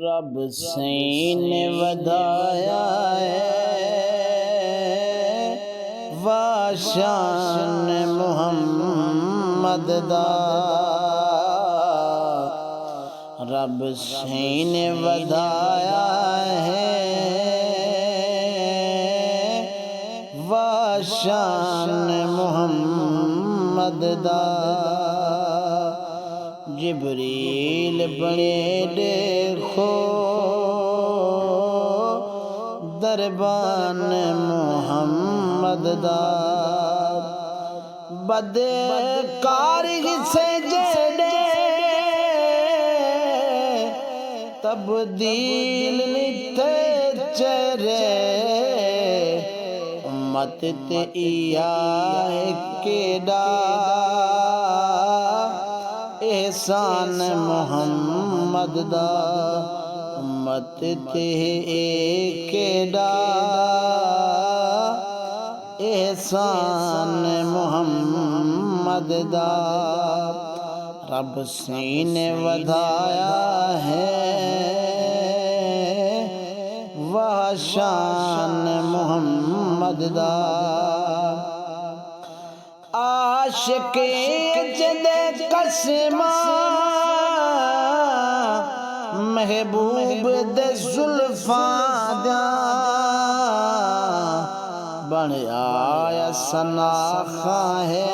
رب سینے ودایا ہے واشان محمد دا رب سینے ودایا ہے واشان محمد دا جبریل بنے دیکھو دربان محمد دا بدکاری سے جڑے تبدیل نیتے چہرے امت تے ایاہ کیڑا احسان محمد دا امت تے کیڑا احسان محمد دا رب سینے ودایا ہے واشان محمد دا عاشق جد قسمہ محبوب دے زلفاں دیا بن آیا سناخاں ہے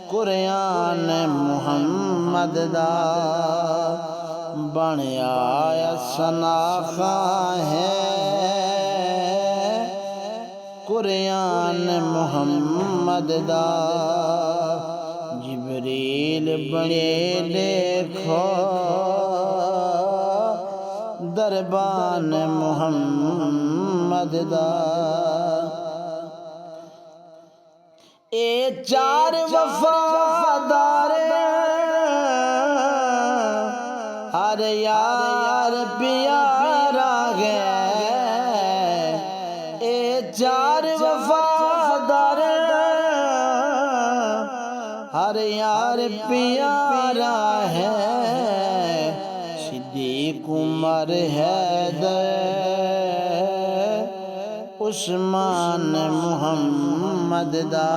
قرآن محمد دا بن آیا سناخاں ہے قرآن محمد دا جبریل بنے دیکھو دربان محمد دا اے چار وفادار ہر یار پیارا گیا اے چار وفادار ہر یار پیارا ہے صدیق عمر حیدر عثمان محمد دا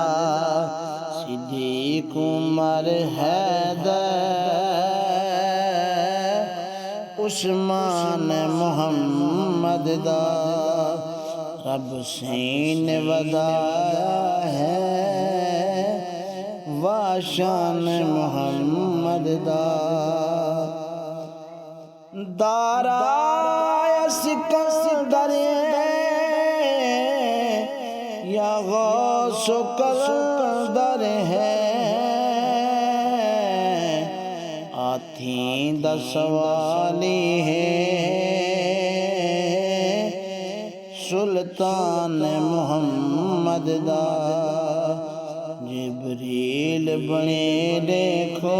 صدیق عمر حیدر عثمان محمد دا رب سینے ودایا ہے واشان محمد دا دارا سکندر یا غوث و قلندر ہے آتھیں دا سوالی ہے سلطان محمد دا جبریل بنے دیکھو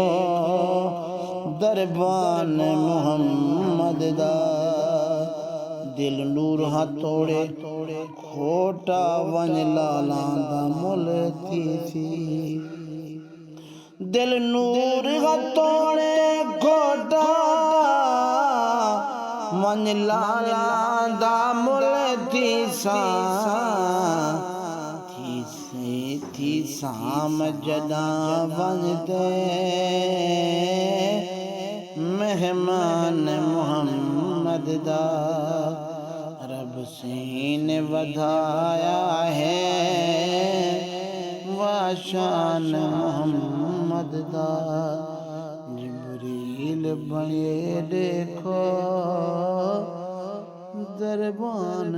دربان محمد دا دل نور ہاں توڑے کھوٹا ون لالاں دا مل تھی دل نور ہاں توڑے کھوٹا ون لالاں دا مل تھی سام جداں ونجدے مہمان محمد دا رب سینے ودایا ہے واشان محمد دا جبریل بنے دیکھو دربان